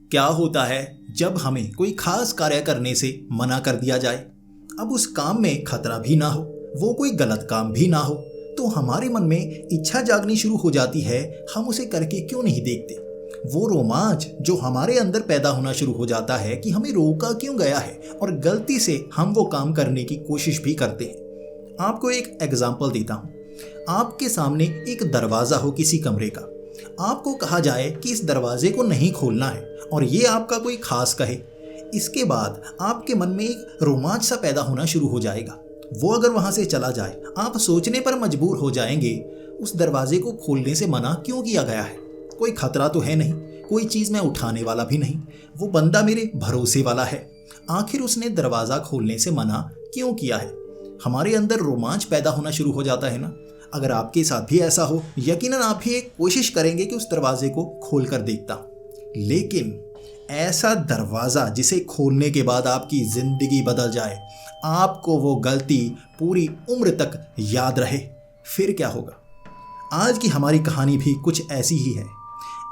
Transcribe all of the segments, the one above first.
क्या होता है जब हमें कोई खास कार्य करने से मना कर दिया जाए? अब उस काम में खतरा भी ना हो, वो कोई गलत काम भी ना हो, तो हमारे मन में इच्छा जागनी शुरू हो जाती है, हम उसे करके क्यों नहीं देखते। वो रोमांच जो हमारे अंदर पैदा होना शुरू हो जाता है कि हमें रोका क्यों गया है और गलती से हम वो काम करने की कोशिश भी करते हैं। आपको एक एग्जाम्पल देता हूँ। आपके सामने एक दरवाज़ा हो किसी कमरे का, आपको कहा जाए कि इस दरवाजे को नहीं खोलना है और ये आपका कोई खास कहे। इसके बाद आपके मन में एक रोमांच सा पैदा होना शुरू हो जाएगा। वो अगर वहां से चला जाए, आप सोचने पर मजबूर हो जाएंगे, उस दरवाजे को खोलने से मना क्यों किया गया है? कोई खतरा तो है नहीं, कोई चीज़ मैं उठाने वाला भी नहीं, वो बंदा मेरे भरोसे वाला है, आखिर उसने दरवाज़ा खोलने से मना क्यों किया है? हमारे अंदर रोमांच पैदा होना शुरू हो जाता है ना। अगर आपके साथ भी ऐसा हो, यकीनन आप भी एक कोशिश करेंगे कि उस दरवाजे को खोल कर देखता। लेकिन ऐसा दरवाज़ा जिसे खोलने के बाद आपकी ज़िंदगी बदल जाए, आपको वो गलती पूरी उम्र तक याद रहे, फिर क्या होगा? आज की हमारी कहानी भी कुछ ऐसी ही है।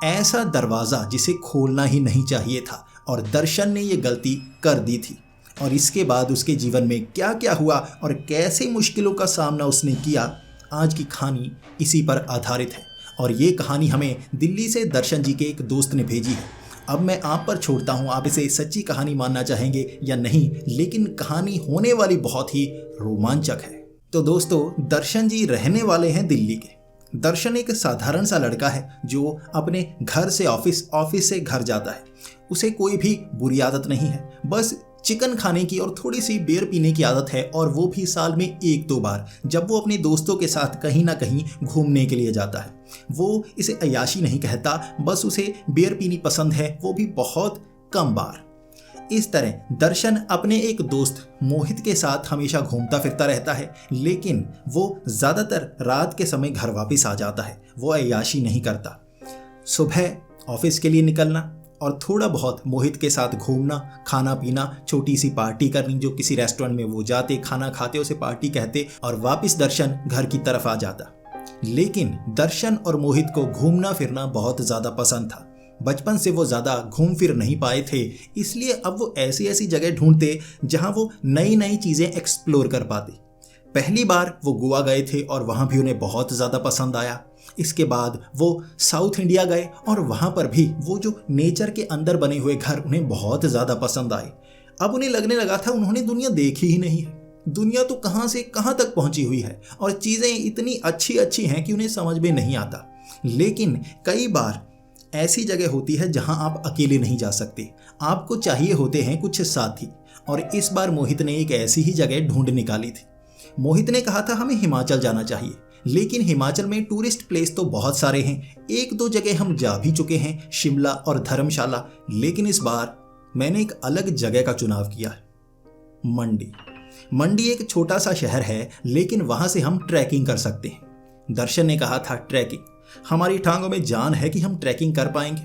ऐसा दरवाज़ा जिसे खोलना ही नहीं चाहिए था और दर्शन ने ये गलती कर दी थी, और इसके बाद उसके जीवन में क्या क्या हुआ और कैसे मुश्किलों का सामना उसने किया, आज की कहानी इसी पर आधारित है। और ये कहानी हमें दिल्ली से दर्शन जी के एक दोस्त ने भेजी है। अब मैं आप पर छोड़ता हूँ, आप इसे सच्ची कहानी मानना चाहेंगे या नहीं, लेकिन कहानी होने वाली बहुत ही रोमांचक है। तो दोस्तों, दर्शन जी रहने वाले हैं दिल्ली के। दर्शन एक साधारण सा लड़का है जो अपने घर से ऑफिस, ऑफिस से घर जाता है। उसे कोई भी बुरी आदत नहीं है, बस चिकन खाने की और थोड़ी सी बियर पीने की आदत है, और वो भी साल में 1-2 बार, जब वो अपने दोस्तों के साथ कहीं ना कहीं घूमने के लिए जाता है। वो इसे अय्याशी नहीं कहता, बस उसे बियर पीनी पसंद है, वो भी बहुत कम बार। इस तरह दर्शन अपने एक दोस्त मोहित के साथ हमेशा घूमता फिरता रहता है, लेकिन वो ज़्यादातर रात के समय घर वापस आ जाता है। वो अय्याशी नहीं करता। सुबह ऑफिस के लिए निकलना और थोड़ा बहुत मोहित के साथ घूमना, खाना पीना, छोटी सी पार्टी करनी, जो किसी रेस्टोरेंट में वो जाते, खाना खाते, उसे पार्टी कहते, और वापस दर्शन घर की तरफ आ जाता। लेकिन दर्शन और मोहित को घूमना फिरना बहुत ज़्यादा पसंद था। बचपन से वो ज़्यादा घूम फिर नहीं पाए थे, इसलिए अब वो ऐसी ऐसी जगह ढूंढते जहां वो नई नई चीज़ें एक्सप्लोर कर पाते। पहली बार वो गोवा गए थे और वहाँ भी उन्हें बहुत ज़्यादा पसंद आया। इसके बाद वो साउथ इंडिया गए और वहाँ पर भी वो जो नेचर के अंदर बने हुए घर उन्हें बहुत ज़्यादा पसंद आए। अब उन्हें लगने लगा था उन्होंने दुनिया देखी ही नहीं है। दुनिया तो कहाँ से कहाँ तक पहुँची हुई है और चीज़ें इतनी अच्छी अच्छी हैं कि उन्हें समझ में नहीं आता। लेकिन कई बार ऐसी जगह होती है जहाँ आप अकेले नहीं जा सकते, आपको चाहिए होते हैं कुछ साथी। और इस बार मोहित ने एक ऐसी ही जगह ढूंढ निकाली थी। मोहित ने कहा था हमें हिमाचल जाना चाहिए, लेकिन हिमाचल में टूरिस्ट प्लेस तो बहुत सारे हैं, 1-2 जगह हम जा भी चुके हैं, शिमला और धर्मशाला। लेकिन इस बार मैंने एक अलग जगह का चुनाव किया है, मंडी। मंडी एक छोटा सा शहर है, लेकिन वहां से हम ट्रैकिंग कर सकते हैं। दर्शन ने कहा था ट्रैकिंग, हमारी टांगों में जान है कि हम ट्रैकिंग कर पाएंगे।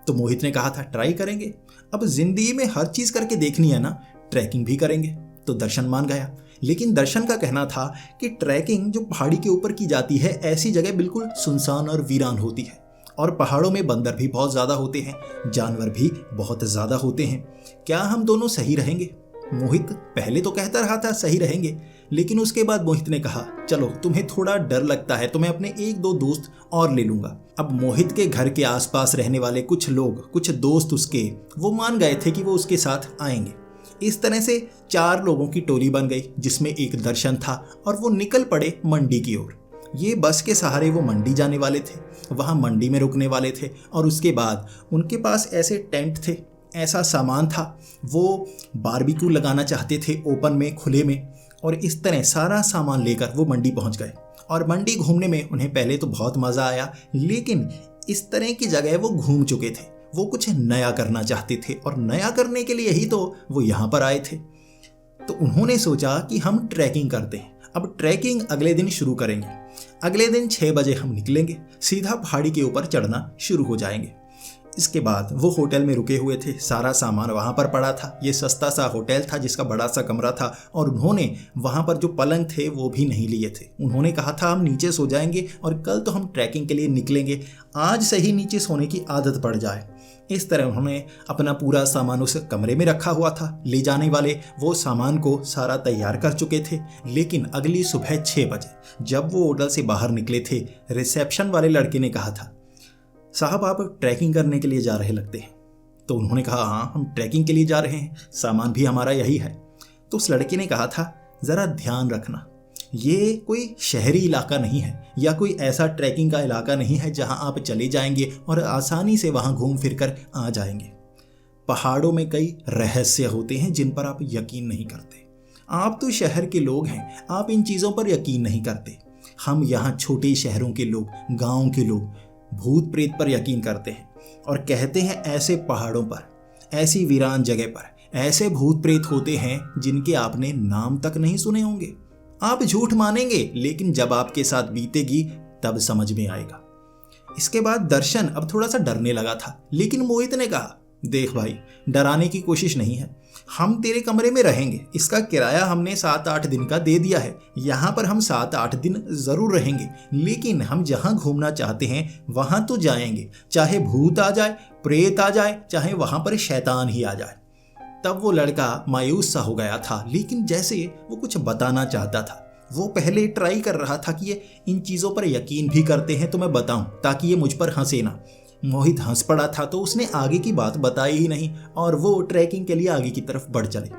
तो मोहित ने कहा था ट्राई करेंगे, अब जिंदगी में हर चीज करके देखनी है ना, ट्रैकिंग भी करेंगे। तो दर्शन मान गया। लेकिन दर्शन का कहना था कि ट्रैकिंग जो पहाड़ी के ऊपर की जाती है, ऐसी जगह बिल्कुल सुनसान और वीरान होती है, और पहाड़ों में बंदर भी बहुत ज़्यादा होते हैं, जानवर भी बहुत ज़्यादा होते हैं। क्या हम दोनों सही रहेंगे? मोहित पहले तो कहता रहा था सही रहेंगे, लेकिन उसके बाद मोहित ने कहा चलो तुम्हें थोड़ा डर लगता है तो मैं अपने 1-2 दोस्त और ले लूँगा। अब मोहित के घर के आसपास रहने वाले कुछ लोग, कुछ दोस्त उसके, वो मान गए थे कि वो उसके साथ आएंगे। इस तरह से 4 लोगों की टोली बन गई, जिसमें एक दर्शन था, और वो निकल पड़े मंडी की ओर। ये बस के सहारे वो मंडी जाने वाले थे, वहाँ मंडी में रुकने वाले थे, और उसके बाद उनके पास ऐसे टेंट थे, ऐसा सामान था, वो बारबेक्यू लगाना चाहते थे ओपन में, खुले में। और इस तरह सारा सामान लेकर वो मंडी पहुँच गए। और मंडी घूमने में उन्हें पहले तो बहुत मज़ा आया, लेकिन इस तरह की जगह वो घूम चुके थे, वो कुछ नया करना चाहते थे, और नया करने के लिए ही तो वो यहाँ पर आए थे। तो उन्होंने सोचा कि हम ट्रैकिंग करते हैं। अब ट्रैकिंग अगले दिन शुरू करेंगे। अगले दिन 6 बजे हम निकलेंगे, सीधा पहाड़ी के ऊपर चढ़ना शुरू हो जाएंगे। इसके बाद वो होटल में रुके हुए थे, सारा सामान वहाँ पर पड़ा था। ये सस्ता सा होटल था जिसका बड़ा सा कमरा था और उन्होंने वहाँ पर जो पलंग थे वो भी नहीं लिए थे। उन्होंने कहा था हम नीचे सो जाएंगे और कल तो हम ट्रैकिंग के लिए निकलेंगे, आज से ही नीचे सोने की आदत पड़ जाए। इस तरह उन्होंने अपना पूरा सामान उस कमरे में रखा हुआ था। ले जाने वाले वो सामान को सारा तैयार कर चुके थे, लेकिन अगली सुबह 6 बजे जब वो होटल से बाहर निकले थे, रिसेप्शन वाले लड़के ने कहा था, साहब आप ट्रैकिंग करने के लिए जा रहे लगते हैं। तो उन्होंने कहा हाँ हम ट्रैकिंग के लिए जा रहे हैं, सामान भी हमारा यही है। तो उस लड़के ने कहा था ज़रा ध्यान रखना, ये कोई शहरी इलाका नहीं है या कोई ऐसा ट्रैकिंग का इलाका नहीं है जहां आप चले जाएंगे और आसानी से वहां घूम फिर कर आ जाएंगे। पहाड़ों में कई रहस्य होते हैं जिन पर आप यकीन नहीं करते। आप तो शहर के लोग हैं, आप इन चीज़ों पर यकीन नहीं करते। हम यहाँ छोटे शहरों के लोग, गाँव के लोग भूत प्रेत पर यकीन करते हैं और कहते हैं ऐसे पहाड़ों पर, ऐसी वीरान जगह पर ऐसे भूत प्रेत होते हैं जिनके आपने नाम तक नहीं सुने होंगे। आप झूठ मानेंगे, लेकिन जब आपके साथ बीतेगी तब समझ में आएगा। इसके बाद दर्शन अब थोड़ा सा डरने लगा था, लेकिन मोहित ने कहा, देख भाई डराने की कोशिश नहीं है, हम तेरे कमरे में रहेंगे, इसका किराया हमने 7-8 दिन का दे दिया है, यहाँ पर हम 7-8 दिन ज़रूर रहेंगे, लेकिन हम जहाँ घूमना चाहते हैं वहाँ तो जाएंगे, चाहे भूत आ जाए, प्रेत आ जाए, चाहे वहाँ पर शैतान ही आ जाए। तब वो लड़का मायूस सा हो गया था, लेकिन जैसे वो कुछ बताना चाहता था। वो पहले ट्राई कर रहा था कि ये इन चीज़ों पर यकीन भी करते हैं तो मैं बताऊं, ताकि ये मुझ पर हंसे ना। मोहित हंस पड़ा था तो उसने आगे की बात बताई ही नहीं और वो ट्रैकिंग के लिए आगे की तरफ बढ़ चले।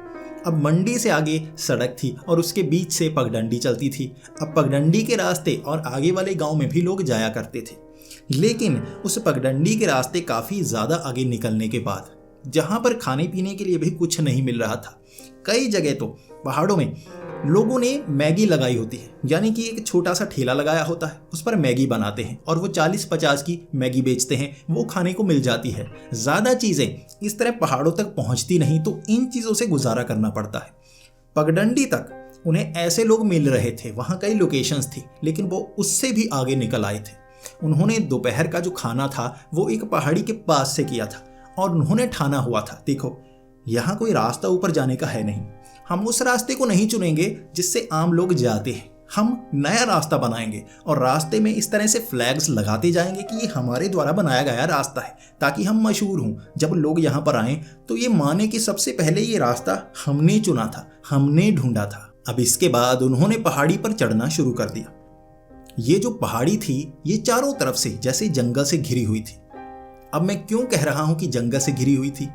अब मंडी से आगे सड़क थी और उसके बीच से पगडंडी चलती थी। अब पगडंडी के रास्ते और आगे वाले गाँव में भी लोग जाया करते थे, लेकिन उस पगडंडी के रास्ते काफ़ी ज़्यादा आगे निकलने के बाद, जहाँ पर खाने पीने के लिए भी कुछ नहीं मिल रहा था, कई जगह तो पहाड़ों में लोगों ने मैगी लगाई होती है, यानी कि एक छोटा सा ठेला लगाया होता है, उस पर मैगी बनाते हैं और वो 40-50 की मैगी बेचते हैं, वो खाने को मिल जाती है। ज़्यादा चीज़ें इस तरह पहाड़ों तक पहुँचती नहीं, तो इन चीज़ों से गुजारा करना पड़ता है। पगडंडी तक उन्हें ऐसे लोग मिल रहे थे, वहाँ कई लोकेशंस थी, लेकिन वो उससे भी आगे निकल आए थे। उन्होंने दोपहर का जो खाना था वो एक पहाड़ी के पास से किया था और उन्होंने ठाना हुआ था, देखो यहाँ कोई रास्ता ऊपर जाने का है नहीं, हम उस रास्ते को नहीं चुनेंगे जिससे आम लोग जाते हैं, हम नया रास्ता बनाएंगे और रास्ते में इस तरह से फ्लैग्स लगाते जाएंगे कि ये हमारे द्वारा बनाया गया रास्ता है, ताकि हम मशहूर हों। जब लोग यहाँ पर आएँ तो ये माने कि सबसे पहले ये रास्ता हमने चुना था, हमने ढूंढा था। अब इसके बाद उन्होंने पहाड़ी पर चढ़ना शुरू कर दिया। ये जो पहाड़ी थी ये चारों तरफ से जैसे जंगल से घिरी हुई थी। अब मैं क्यों कह रहा हूं कि जंगल से घिरी हुई थी?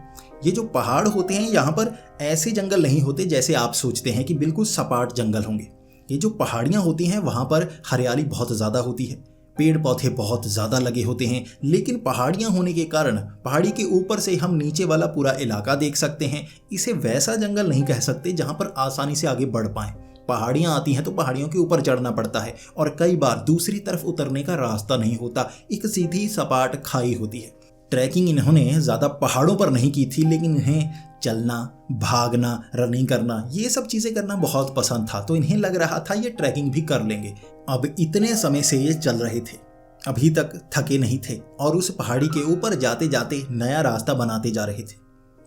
ये जो पहाड़ होते हैं यहाँ पर ऐसे जंगल नहीं होते जैसे आप सोचते हैं कि बिल्कुल सपाट जंगल होंगे। ये जो पहाड़ियाँ होती हैं वहाँ पर हरियाली बहुत ज़्यादा होती है, पेड़ पौधे बहुत ज़्यादा लगे होते हैं, लेकिन पहाड़ियाँ होने के कारण पहाड़ी के ऊपर से हम नीचे वाला पूरा इलाका देख सकते हैं। इसे वैसा जंगल नहीं कह सकते जहाँ पर आसानी से आगे बढ़ पाएँ। पहाड़ियाँ आती हैं तो पहाड़ियों के ऊपर चढ़ना पड़ता है और कई बार दूसरी तरफ उतरने का रास्ता नहीं होता, एक सीधी सपाट खाई होती है। ट्रैकिंग इन्होंने ज़्यादा पहाड़ों पर नहीं की थी, लेकिन इन्हें चलना, भागना, रनिंग करना, ये सब चीज़ें करना बहुत पसंद था, तो इन्हें लग रहा था ये ट्रैकिंग भी कर लेंगे। अब इतने समय से ये चल रहे थे, अभी तक थके नहीं थे और उस पहाड़ी के ऊपर जाते जाते नया रास्ता बनाते जा रहे थे।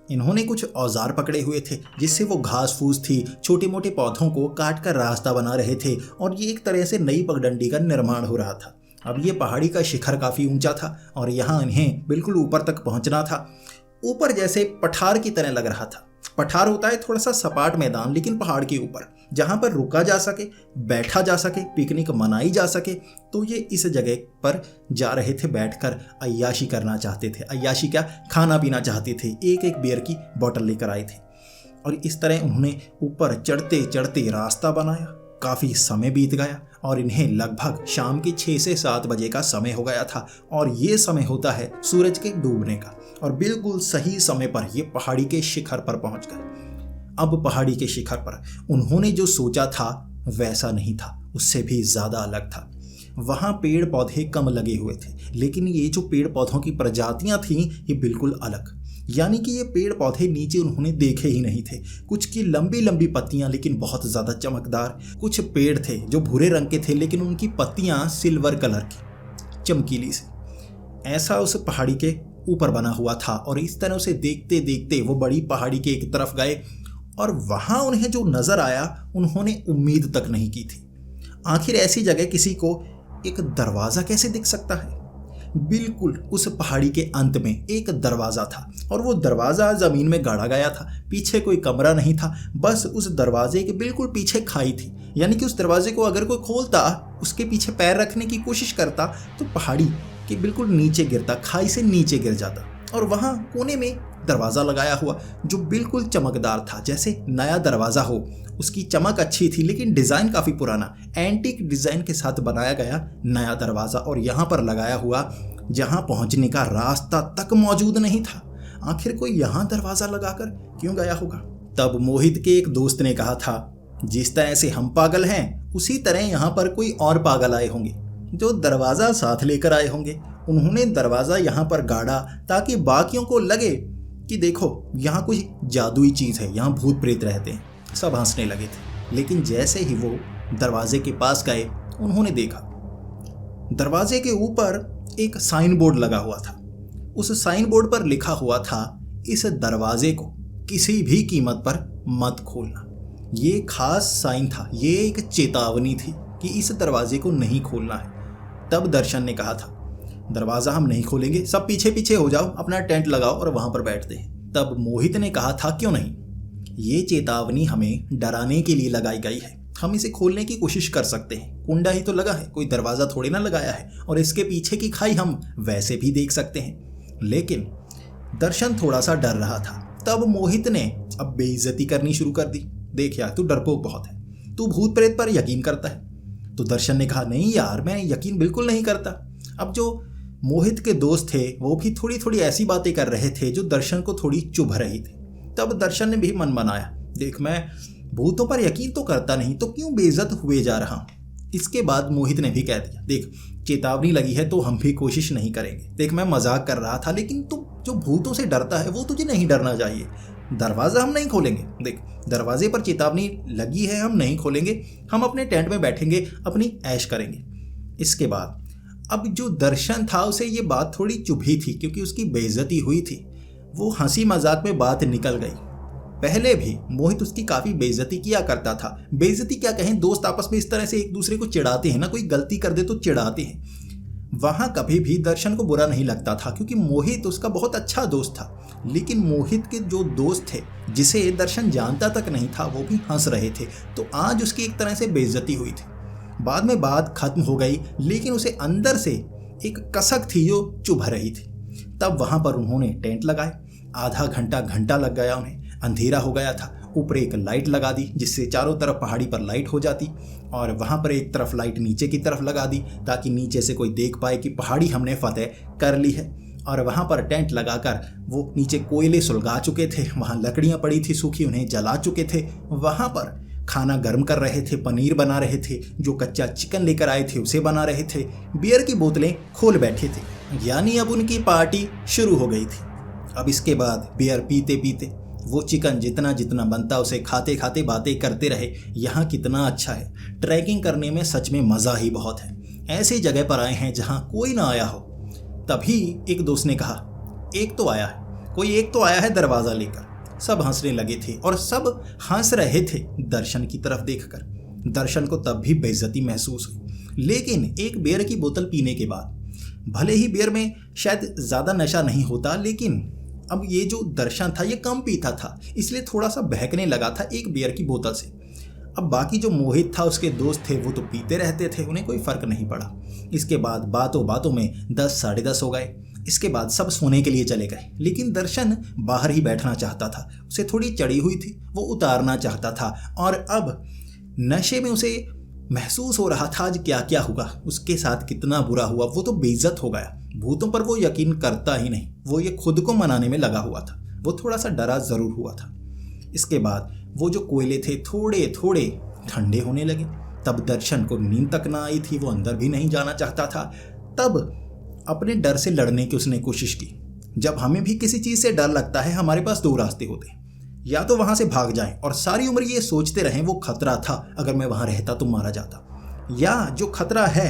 इन्होंने कुछ औजार पकड़े हुए थे जिससे वो घास फूस थी, छोटे मोटे पौधों को काट कर रास्ता बना रहे थे और ये एक तरह से नई पगडंडी का निर्माण हो रहा था। अब ये पहाड़ी का शिखर काफ़ी ऊंचा था और यहाँ इन्हें बिल्कुल ऊपर तक पहुँचना था। ऊपर जैसे पठार की तरह लग रहा था। पठार होता है थोड़ा सा सपाट मैदान, लेकिन पहाड़ के ऊपर, जहाँ पर रुका जा सके, बैठा जा सके, पिकनिक मनाई जा सके। तो ये इस जगह पर जा रहे थे, बैठकर अय्याशी करना चाहते थे। अय्याशी क्या, खाना पीना चाहते थे। एक एक बियर की बोतल लेकर आए थे और इस तरह उन्होंने ऊपर चढ़ते चढ़ते रास्ता बनाया। काफ़ी समय बीत गया और इन्हें लगभग शाम के 6 से 7 बजे का समय हो गया था और ये समय होता है सूरज के डूबने का। और बिल्कुल सही समय पर ये पहाड़ी के शिखर पर पहुंच गए। अब पहाड़ी के शिखर पर उन्होंने जो सोचा था वैसा नहीं था, उससे भी ज़्यादा अलग था। वहाँ पेड़ पौधे कम लगे हुए थे, लेकिन ये जो पेड़ पौधों की प्रजातियाँ थीं ये बिल्कुल अलग। यानी कि ये पेड़ पौधे नीचे उन्होंने देखे ही नहीं थे। कुछ की लंबी लंबी पत्तियां लेकिन बहुत ज़्यादा चमकदार, कुछ पेड़ थे जो भूरे रंग के थे लेकिन उनकी पत्तियां सिल्वर कलर की, चमकीली सी। ऐसा उस पहाड़ी के ऊपर बना हुआ था और इस तरह उसे देखते देखते वो बड़ी पहाड़ी के एक तरफ गए और वहाँ उन्हें जो नज़र आया उन्होंने उम्मीद तक नहीं की थी। आखिर ऐसी जगह किसी को एक दरवाज़ा कैसे दिख सकता है? बिल्कुल उस पहाड़ी के अंत में एक दरवाज़ा था और वो दरवाज़ा ज़मीन में गाड़ा गया था। पीछे कोई कमरा नहीं था, बस उस दरवाजे के बिल्कुल पीछे खाई थी। यानी कि उस दरवाजे को अगर कोई खोलता, उसके पीछे पैर रखने की कोशिश करता तो पहाड़ी के बिल्कुल नीचे गिरता, खाई से नीचे गिर जाता। और वहाँ कोने में दरवाज़ा लगाया हुआ जो बिल्कुल चमकदार था, जैसे नया दरवाज़ा हो। उसकी चमक अच्छी थी लेकिन डिज़ाइन काफ़ी पुराना, एंटीक डिज़ाइन के साथ बनाया गया नया दरवाज़ा और यहाँ पर लगाया हुआ, जहाँ पहुँचने का रास्ता तक मौजूद नहीं था। आखिर कोई यहाँ दरवाज़ा लगाकर क्यों गया होगा? तब मोहित के एक दोस्त ने कहा था, जिस तरह से हम पागल हैं उसी तरह यहाँ पर कोई और पागल आए होंगे जो दरवाज़ा साथ लेकर आए होंगे। उन्होंने दरवाज़ा यहाँ पर गाड़ा ताकि बाकियों को लगे कि देखो यहाँ कोई जादुई चीज़ है, यहाँ भूत प्रेत रहते हैं। सब हंसने लगे थे, लेकिन जैसे ही वो दरवाजे के पास गए उन्होंने देखा दरवाजे के ऊपर एक साइन बोर्ड लगा हुआ था। उस साइन बोर्ड पर लिखा हुआ था, इस दरवाजे को किसी भी कीमत पर मत खोलना। ये खास साइन था, ये एक चेतावनी थी कि इस दरवाजे को नहीं खोलना है। तब दर्शन ने कहा था, दरवाज़ा हम नहीं खोलेंगे, सब पीछे पीछे हो जाओ, अपना टेंट लगाओ और वहाँ पर बैठते हैं। तब मोहित ने कहा था, क्यों नहीं, ये चेतावनी हमें डराने के लिए लगाई गई है, हम इसे खोलने की कोशिश कर सकते हैं। कुंडा ही तो लगा है, कोई दरवाज़ा थोड़ी ना लगाया है, और इसके पीछे की खाई हम वैसे भी देख सकते हैं। लेकिन दर्शन थोड़ा सा डर रहा था। तब मोहित ने अब बेइज्जती करनी शुरू कर दी, देख यार तू डरपोक बहुत है, तू भूत प्रेत पर यकीन करता है। तो दर्शन ने कहा, नहीं यार मैं यकीन बिल्कुल नहीं करता। अब जो मोहित के दोस्त थे वो भी थोड़ी थोड़ी ऐसी बातें कर रहे थे जो दर्शन को थोड़ी चुभ रही थी। तब दर्शन ने भी मन बनाया, देख मैं भूतों पर यकीन तो करता नहीं, तो क्यों बेइज्जत हुए जा रहा हूँ। इसके बाद मोहित ने भी कह दिया, देख चेतावनी लगी है तो हम भी कोशिश नहीं करेंगे। देख मैं मजाक कर रहा था, लेकिन तू जो भूतों से डरता है वो तुझे नहीं डरना चाहिए। दरवाज़ा हम नहीं खोलेंगे, देख दरवाजे पर चेतावनी लगी है, हम नहीं खोलेंगे, हम अपने टेंट में बैठेंगे, अपनी ऐश करेंगे। इसके बाद अब जो दर्शन था उसे ये बात थोड़ी चुभी थी क्योंकि उसकी बेइज्जती हुई थी। वो हंसी मजाक में बात निकल गई। पहले भी मोहित उसकी काफ़ी बेइज्जती किया करता था। बेइज्जती क्या कहें, दोस्त आपस में इस तरह से एक दूसरे को चिढ़ाते हैं ना, कोई गलती कर दे तो चिढ़ाते हैं। वहाँ कभी भी दर्शन को बुरा नहीं लगता था क्योंकि मोहित उसका बहुत अच्छा दोस्त था। लेकिन मोहित के जो दोस्त थे जिसे दर्शन जानता तक नहीं था वो भी हंस रहे थे, तो आज उसकी एक तरह से बेइज्जती हुई थी। बाद में बात खत्म हो गई, लेकिन उसे अंदर से एक कसक थी जो चुभ रही थी। तब वहाँ पर उन्होंने टेंट लगाए। आधा घंटा लग गया उन्हें, अंधेरा हो गया था। ऊपर एक लाइट लगा दी जिससे चारों तरफ पहाड़ी पर लाइट हो जाती, और वहाँ पर एक तरफ लाइट नीचे की तरफ लगा दी ताकि नीचे से कोई देख पाए कि पहाड़ी हमने फतेह कर ली है। और वहाँ पर टेंट लगाकर वो नीचे कोयले सुलगा चुके थे, वहाँ लकड़ियाँ पड़ी थी सूखी, उन्हें जला चुके थे। वहाँ पर खाना गर्म कर रहे थे, पनीर बना रहे थे, जो कच्चा चिकन लेकर आए थे उसे बना रहे थे, बियर की बोतलें खोल बैठे थे। यानी अब उनकी पार्टी शुरू हो गई थी। अब इसके बाद बियर पीते पीते वो चिकन जितना जितना बनता उसे खाते खाते बातें करते रहे। यहाँ कितना अच्छा है, ट्रैकिंग करने में सच में मज़ा ही बहुत है। ऐसी जगह पर आए हैं जहाँ कोई ना आया हो। तभी एक दोस्त ने कहा, एक तो आया है, कोई एक तो आया है दरवाज़ा लेकर। सब हंसने लगे थे और सब हंस रहे थे दर्शन की तरफ देखकर। दर्शन को तब भी बेइज्जती महसूस हुई, लेकिन एक बियर की बोतल पीने के बाद, भले ही बियर में शायद ज़्यादा नशा नहीं होता, लेकिन अब ये जो दर्शन था ये कम पीता था, इसलिए थोड़ा सा बहकने लगा था एक बियर की बोतल से। अब बाकी जो मोहित था उसके दोस्त थे वो तो पीते रहते थे, उन्हें कोई फ़र्क नहीं पड़ा। इसके बाद बातों बातों में 10 साढ़े 10 हो गए। इसके बाद सब सोने के लिए चले गए, लेकिन दर्शन बाहर ही बैठना चाहता था। उसे थोड़ी चढ़ी हुई थी, वो उतारना चाहता था। और अब नशे में उसे महसूस हो रहा था आज क्या क्या हुआ, उसके साथ कितना बुरा हुआ। वो तो बेइज्जत हो गया। भूतों पर वो यकीन करता ही नहीं, वो ये खुद को मनाने में लगा हुआ था। वो थोड़ा सा डरा ज़रूर हुआ था। इसके बाद वो जो कोयले थे थोड़े थोड़े ठंडे होने लगे। तब दर्शन को नींद तक ना आई थी, वो अंदर भी नहीं जाना चाहता था। तब अपने डर से लड़ने की उसने कोशिश की। जब हमें भी किसी चीज़ से डर लगता है, हमारे पास 2 रास्ते होते हैं, या तो वहाँ से भाग जाएं और सारी उम्र ये सोचते रहें वो खतरा था, अगर मैं वहाँ रहता तो मारा जाता, या जो खतरा है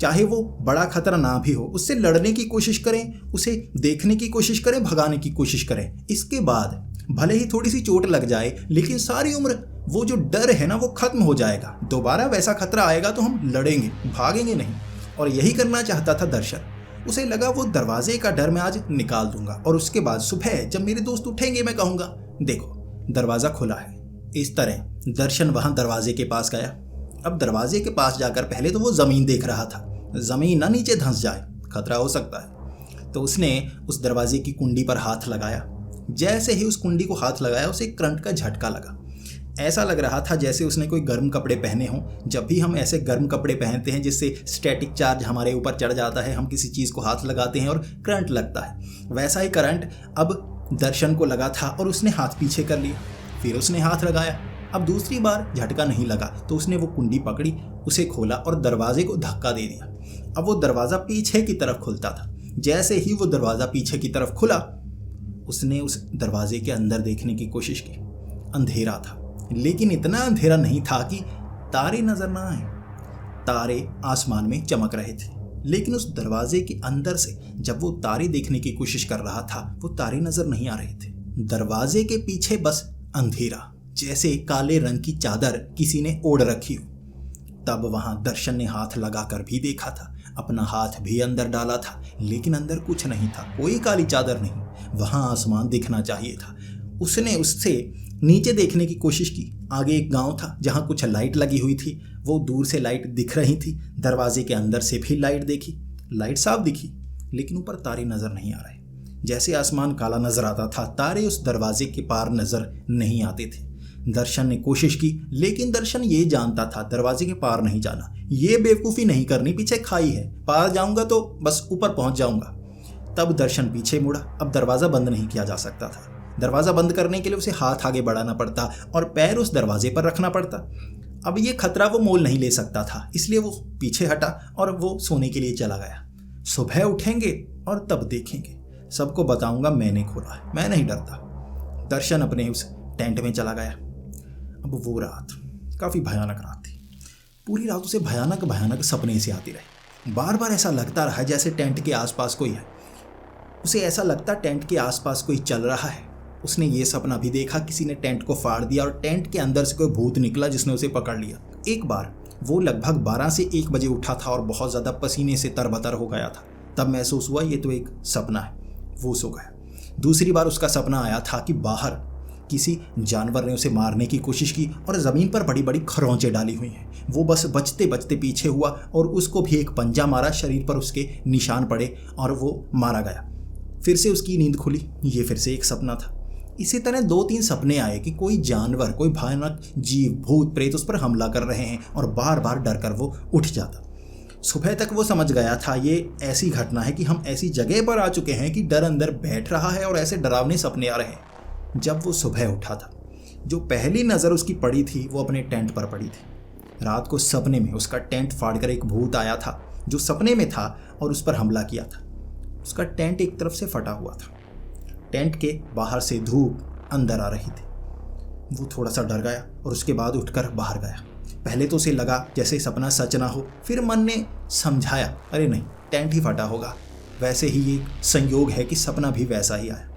चाहे वो बड़ा खतरा ना भी हो, उससे लड़ने की कोशिश करें, उसे देखने की कोशिश करें, भगाने की कोशिश करें। इसके बाद भले ही थोड़ी सी चोट लग जाए, लेकिन सारी उम्र वो जो डर है ना वो खत्म हो जाएगा। दोबारा वैसा खतरा आएगा तो हम लड़ेंगे, भागेंगे नहीं। और यही करना चाहता था दर्शन। उसे लगा वो दरवाजे का डर मैं आज निकाल दूंगा, और उसके बाद सुबह जब मेरे दोस्त उठेंगे मैं कहूँगा देखो दरवाज़ा खुला है। इस तरह दर्शन वहाँ दरवाजे के पास गया। अब दरवाजे के पास जाकर पहले तो वो ज़मीन देख रहा था, ज़मीन ना नीचे धंस जाए, खतरा हो सकता है। तो उसने उस दरवाजे की कुंडी पर हाथ लगाया। जैसे ही उस कुंडी को हाथ लगाया उसे करंट का झटका लगा। ऐसा लग रहा था जैसे उसने कोई गर्म कपड़े पहने हों। जब भी हम ऐसे गर्म कपड़े पहनते हैं जिससे स्टैटिक चार्ज हमारे ऊपर चढ़ जाता है, हम किसी चीज़ को हाथ लगाते हैं और करंट लगता है, वैसा ही करंट अब दर्शन को लगा था और उसने हाथ पीछे कर लिया। फिर उसने हाथ लगाया। अब दूसरी बार झटका नहीं लगा तो उसने वो कुंडी पकड़ी, उसे खोला और दरवाजे को धक्का दे दिया। अब वो दरवाज़ा पीछे की तरफ खुलता था। जैसे ही वो दरवाज़ा पीछे की तरफ खुला, उसने उस दरवाजे के अंदर देखने की कोशिश की। अंधेरा था, लेकिन इतना अंधेरा नहीं था कि तारे नजर ना आए। तारे आसमान में चमक रहे थे, लेकिन उस दरवाजे के अंदर से जब वो तारे देखने की कोशिश कर रहा था वो तारे नजर नहीं आ रहे थे। दरवाजे के पीछे बस अंधेरा, जैसे काले रंग की चादर किसी ने ओढ़ रखी हो। तब वहां दर्शन ने हाथ लगाकर भी देखा था, अपना हाथ भी अंदर डाला था, लेकिन अंदर कुछ नहीं था, कोई काली चादर नहीं। वहां आसमान दिखना चाहिए था। उसने उससे नीचे देखने की कोशिश की। आगे एक गांव था जहां कुछ लाइट लगी हुई थी, वो दूर से लाइट दिख रही थी। दरवाजे के अंदर से भी लाइट देखी, लाइट साफ दिखी, लेकिन ऊपर तारे नजर नहीं आ रहे। जैसे आसमान काला नजर आता था, तारे उस दरवाजे के पार नजर नहीं आते थे। दर्शन ने कोशिश की, लेकिन दर्शन ये जानता था दरवाजे के पार नहीं जाना, ये बेवकूफ़ी नहीं करनी, पीछे खाई है, पार जाऊंगा तो बस ऊपर पहुंच जाऊंगा। तब दर्शन पीछे मुड़ा। अब दरवाज़ा बंद नहीं किया जा सकता था। दरवाज़ा बंद करने के लिए उसे हाथ आगे बढ़ाना पड़ता और पैर उस दरवाजे पर रखना पड़ता। अब ये खतरा वो मोल नहीं ले सकता था, इसलिए वो पीछे हटा और वो सोने के लिए चला गया। सुबह उठेंगे और तब देखेंगे, सबको बताऊंगा मैंने खोला है, मैं नहीं डरता। दर्शन अपने उस टेंट में चला गया। अब वो रात काफ़ी भयानक रात थी। पूरी रात उसे भयानक भयानक सपने से आती रहे। बार बार ऐसा लगता रहा जैसे टेंट के आसपास कोई है। उसे ऐसा लगता टेंट के आसपास कोई चल रहा है। उसने ये सपना भी देखा किसी ने टेंट को फाड़ दिया और टेंट के अंदर से कोई भूत निकला जिसने उसे पकड़ लिया। एक बार वो लगभग 12 से 1 बजे उठा था और बहुत ज़्यादा पसीने से तरबतर हो गया था। तब महसूस हुआ ये तो एक सपना है, वो सो गया। दूसरी बार उसका सपना आया था कि बाहर किसी जानवर ने उसे मारने की कोशिश की और ज़मीन पर बड़ी बड़ी खरोंचें डाली हुई हैं। वो बस बचते बचते पीछे हुआ और उसको भी एक पंजा मारा, शरीर पर उसके निशान पड़े और वो मारा गया। फिर से उसकी नींद खुली, ये फिर से एक सपना था। इसी तरह 2-3 सपने आए कि कोई जानवर, कोई भयानक जीव, भूत प्रेत उस पर हमला कर रहे हैं और बार बार डर कर वो उठ जाता। सुबह तक वो समझ गया था ये ऐसी घटना है कि हम ऐसी जगह पर आ चुके हैं कि डर अंदर बैठ रहा है और ऐसे डरावने सपने आ रहे हैं। जब वो सुबह उठा था, जो पहली नज़र उसकी पड़ी थी वो अपने टेंट पर पड़ी थी। रात को सपने में उसका टेंट फाड़कर एक भूत आया था जो सपने में था और उस पर हमला किया था। उसका टेंट एक तरफ से फटा हुआ था। टेंट के बाहर से धूप अंदर आ रही थी। वो थोड़ा सा डर गया और उसके बाद उठकर बाहर गया। पहले तो उसे लगा जैसे सपना सच ना हो, फिर मन ने समझाया अरे नहीं, टेंट ही फटा होगा, वैसे ही ये संयोग है कि सपना भी वैसा ही आया।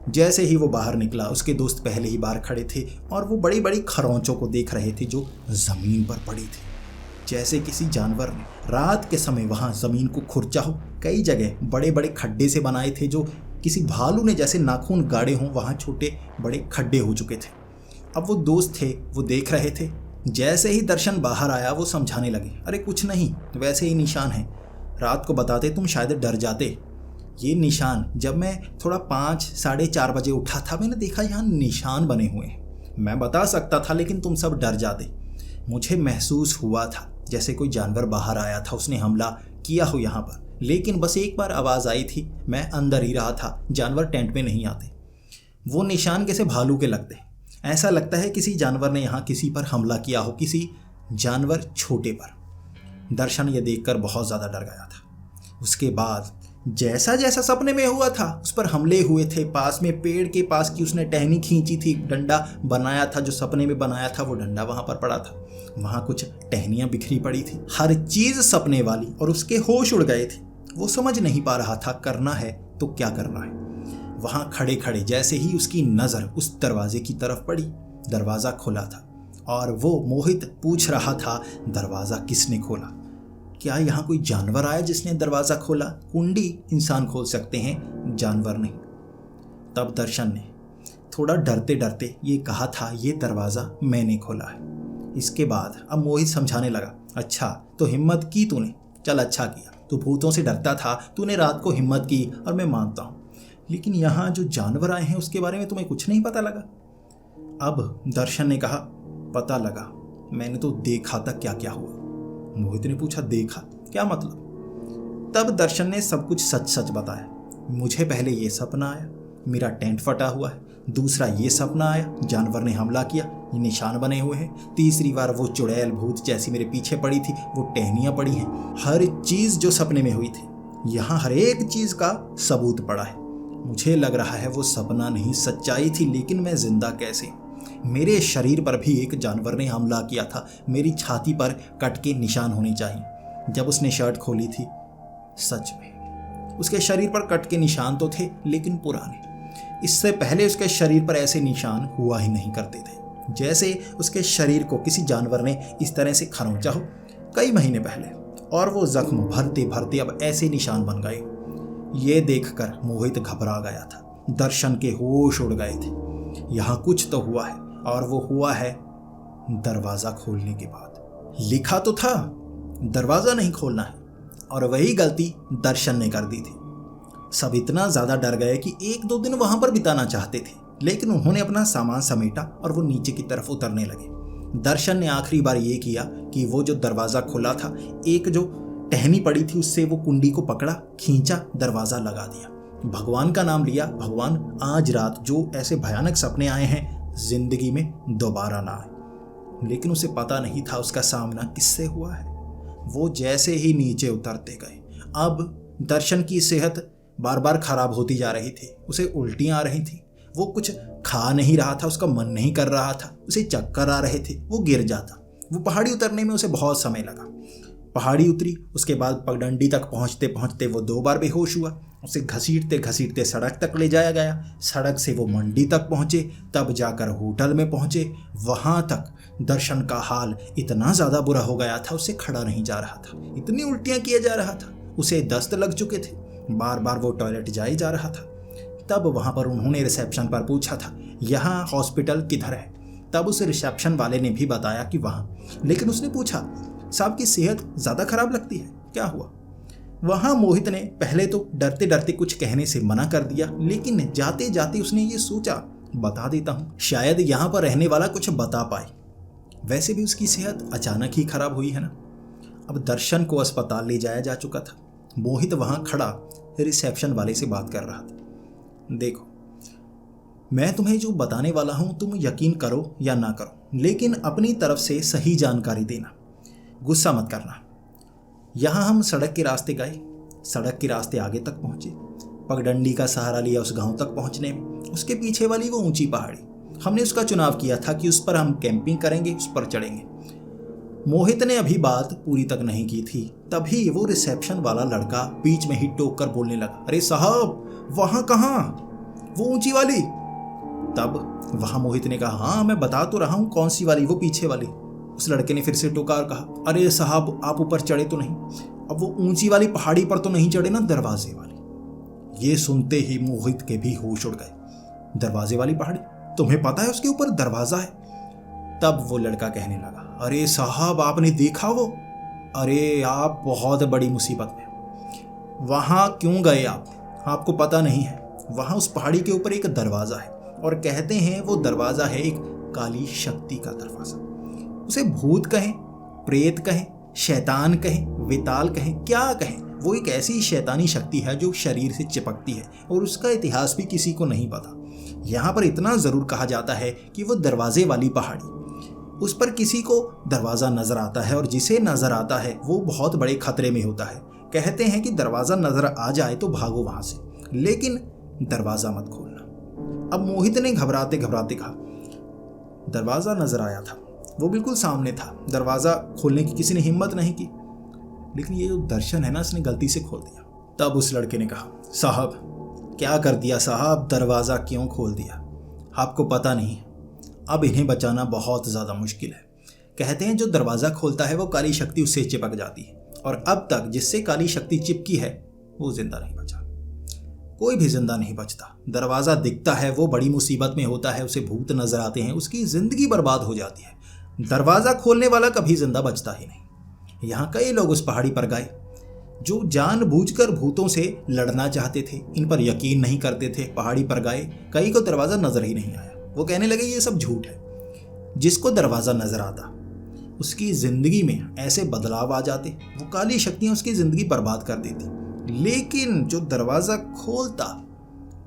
जैसे ही वो बाहर निकला, उसके दोस्त पहले ही बाहर खड़े थे और वो बड़ी बड़ी खरोंचों को देख रहे थे जो ज़मीन पर पड़ी थी। जैसे किसी जानवर ने रात के समय वहाँ ज़मीन को खुरचा हो। कई जगह बड़े बड़े खड्डे से बनाए थे जो किसी भालू ने जैसे नाखून गाड़े हों, वहाँ छोटे बड़े खड्डे हो चुके थे। अब वो दोस्त थे, वो देख रहे थे। जैसे ही दर्शन बाहर आया वो समझाने लगे अरे कुछ नहीं, वैसे ही निशान है, रात को बताते तुम शायद डर जाते। ये निशान, जब मैं थोड़ा 5-4:30 बजे उठा था मैंने देखा यहाँ निशान बने हुए हैं। मैं बता सकता था लेकिन तुम सब डर जाते। मुझे महसूस हुआ था जैसे कोई जानवर बाहर आया था, उसने हमला किया हो यहाँ पर, लेकिन बस एक बार आवाज़ आई थी, मैं अंदर ही रहा था, जानवर टेंट में नहीं आते। वो निशान कैसे भालू के लगते हैं, ऐसा लगता है किसी जानवर ने यहाँ किसी पर हमला किया हो, किसी जानवर छोटे पर। दर्शन ये देखकर बहुत ज़्यादा डर गया था। उसके बाद जैसा जैसा सपने में हुआ था उस पर हमले हुए थे। पास में पेड़ के पास की उसने टहनी खींची थी, डंडा बनाया था, जो सपने में बनाया था वो डंडा वहां पर पड़ा था। वहां कुछ टहनियां बिखरी पड़ी थी, हर चीज सपने वाली, और उसके होश उड़ गए थे। वो समझ नहीं पा रहा था करना है तो क्या करना है। वहां खड़े खड़े जैसे ही उसकी नजर उस दरवाजे की तरफ पड़ी, दरवाजा खुला था और वो मोहित पूछ रहा था दरवाजा किसने खोला। क्या यहाँ कोई जानवर आया जिसने दरवाजा खोला? कुंडी इंसान खोल सकते हैं, जानवर नहीं। तब दर्शन ने थोड़ा डरते डरते ये कहा था, ये दरवाजा मैंने खोला है। इसके बाद अब मोहित समझाने लगा, अच्छा तो हिम्मत की तूने, चल अच्छा किया। तू भूतों से डरता था, तूने रात को हिम्मत की और मैं मानता हूँ, लेकिन यहाँ जो जानवर आए हैं उसके बारे में तुम्हें कुछ नहीं पता लगा? अब दर्शन ने कहा, पता लगा, मैंने तो देखा था क्या क्या हुआ। मोहित ने पूछा, देखा क्या मतलब? तब दर्शन ने सब कुछ सच सच बताया। मुझे पहले ये सपना आया, मेरा टेंट फटा हुआ है। दूसरा ये सपना आया, जानवर ने हमला किया, ये निशान बने हुए हैं। तीसरी बार वो चुड़ैल भूत जैसी मेरे पीछे पड़ी थी, वो टहनियाँ पड़ी हैं। हर चीज़ जो सपने में हुई थी, यहाँ हर एक चीज़ का सबूत पड़ा है। मुझे लग रहा है वो सपना नहीं सच्चाई थी, लेकिन मैं जिंदा कैसे? मेरे शरीर पर भी एक जानवर ने हमला किया था। मेरी छाती पर कट के निशान होने चाहिए। जब उसने शर्ट खोली थी, सच में उसके शरीर पर कट के निशान तो थे, लेकिन पुराने। इससे पहले उसके शरीर पर ऐसे निशान हुआ ही नहीं करते थे, जैसे उसके शरीर को किसी जानवर ने इस तरह से खरोंचा हो कई महीने पहले, और वो जख्म भरते भरते अब ऐसे निशान बन गए। ये देखकर मोहित घबरा गया था। दर्शन के होश उड़ गए थे। यहाँ कुछ तो हुआ है, और वो हुआ है दरवाजा खोलने के बाद। लिखा तो था दरवाजा नहीं खोलना है, और वही गलती दर्शन ने कर दी थी। सब इतना ज्यादा डर गए कि एक दो दिन वहां पर बिताना चाहते थे, लेकिन उन्होंने अपना सामान समेटा और वो नीचे की तरफ उतरने लगे। दर्शन ने आखिरी बार ये किया कि वो जो दरवाजा खुला था, एक जो टहनी पड़ी थी उससे वो कुंडी को पकड़ा, खींचा, दरवाजा लगा दिया। भगवान का नाम लिया, भगवान आज रात जो ऐसे भयानक सपने आए हैं जिंदगी में दोबारा ना आए। लेकिन उसे पता नहीं था उसका सामना किससे हुआ है। वो जैसे ही नीचे उतरते गए, अब दर्शन की सेहत बार बार खराब होती जा रही थी। उसे उल्टियां आ रही थी, वो कुछ खा नहीं रहा था, उसका मन नहीं कर रहा था, उसे चक्कर आ रहे थे, वो गिर जाता। वो पहाड़ी उतरने में उसे बहुत समय लगा। पहाड़ी उतरी, उसके बाद पगडंडी तक पहुंचते पहुंचते वो 2 बार बेहोश हुआ। उसे घसीटते घसीटते सड़क तक ले जाया गया। सड़क से वो मंडी तक पहुंचे, तब जाकर होटल में पहुंचे। वहां तक दर्शन का हाल इतना ज़्यादा बुरा हो गया था, उसे खड़ा नहीं जा रहा था, इतनी उल्टियां किए जा रहा था, उसे दस्त लग चुके थे, बार बार वो टॉयलेट जाए जा रहा था। तब वहां पर उन्होंने रिसेप्शन पर पूछा था, यहाँ हॉस्पिटल किधर है? तब उस रिसेप्शन वाले ने भी बताया कि वहाँ। लेकिन उसने पूछा, साहब की सेहत ज़्यादा खराब लगती है, क्या हुआ? वहाँ मोहित ने पहले तो डरते डरते कुछ कहने से मना कर दिया, लेकिन जाते जाते उसने ये सोचा, बता देता हूँ, शायद यहाँ पर रहने वाला कुछ बता पाए। वैसे भी उसकी सेहत अचानक ही खराब हुई है ना। अब दर्शन को अस्पताल ले जाया जा चुका था। मोहित वहाँ खड़ा रिसेप्शन वाले से बात कर रहा था। देखो, मैं तुम्हें जो बताने वाला हूँ तुम यकीन करो या ना करो, लेकिन अपनी तरफ से सही जानकारी देना, गुस्सा मत करना। यहाँ हम सड़क के रास्ते गए, सड़क के रास्ते आगे तक पहुँचे, पगडंडी का सहारा लिया उस गांव तक पहुँचने में। उसके पीछे वाली वो ऊंची पहाड़ी, हमने उसका चुनाव किया था कि उस पर हम कैंपिंग करेंगे, उस पर चढ़ेंगे। मोहित ने अभी बात पूरी तक नहीं की थी, तभी वो रिसेप्शन वाला लड़का बीच में ही टोक कर बोलने लगा, अरे साहब वहाँ कहाँ, वो ऊंची वाली? तब वहाँ मोहित ने कहा, हाँ मैं बता तो रहा हूँ कौन सी वाली, वो पीछे वाली। उस लड़के ने फिर से टोका और कहा, अरे साहब आप ऊपर चढ़े तो नहीं? अब वो ऊंची वाली पहाड़ी पर तो नहीं चढ़े ना, दरवाजे वाली। ये सुनते ही मोहित के भी होश उड़ गए। दरवाजे वाली पहाड़ी? तुम्हें पता है उसके ऊपर दरवाजा है? तब वो लड़का कहने लगा, अरे साहब आपने देखा वो? अरे आप बहुत बड़ी मुसीबत में। वहाँ क्यों गए आप? आपको पता नहीं है, वहाँ उस पहाड़ी के ऊपर एक दरवाजा है, और कहते हैं वो दरवाजा है एक काली शक्ति का दरवाजा। उसे भूत कहें, प्रेत कहें, शैतान कहें, विताल कहें, क्या कहें, वो एक ऐसी शैतानी शक्ति है जो शरीर से चिपकती है, और उसका इतिहास भी किसी को नहीं पता। यहाँ पर इतना ज़रूर कहा जाता है कि वो दरवाजे वाली पहाड़ी, उस पर किसी को दरवाज़ा नज़र आता है, और जिसे नज़र आता है वो बहुत बड़े खतरे में होता है, कहते हैं कि दरवाज़ा नज़र आ जाए तो भागो वहाँ से, लेकिन दरवाज़ा मत खोलना। अब मोहित ने घबराते घबराते कहा, दरवाज़ा नज़र आया था, वो बिल्कुल सामने था, दरवाज़ा खोलने की किसी ने हिम्मत नहीं की, लेकिन ये जो दर्शन है ना, इसने गलती से खोल दिया। तब उस लड़के ने कहा, साहब क्या कर दिया साहब, दरवाज़ा क्यों खोल दिया? आपको पता नहीं, अब इन्हें बचाना बहुत ज़्यादा मुश्किल है। कहते हैं जो दरवाज़ा खोलता है वो काली शक्ति उससे चिपक जाती है, और अब तक जिससे काली शक्ति चिपकी है वो जिंदा नहीं बचा। कोई भी जिंदा नहीं बचता। दरवाज़ा दिखता है वो बड़ी मुसीबत में होता है, उसे भूत नजर आते हैं, उसकी ज़िंदगी बर्बाद हो जाती है। दरवाज़ा खोलने वाला कभी जिंदा बचता ही नहीं। यहाँ कई लोग उस पहाड़ी पर गए जो जानबूझकर भूतों से लड़ना चाहते थे, इन पर यकीन नहीं करते थे, पहाड़ी पर गए, कई को दरवाज़ा नजर ही नहीं आया। वो कहने लगे ये सब झूठ है। जिसको दरवाज़ा नजर आता उसकी ज़िंदगी में ऐसे बदलाव आ जाते, वो काली शक्तियाँ उसकी ज़िंदगी बर्बाद कर देती, लेकिन जो दरवाज़ा खोलता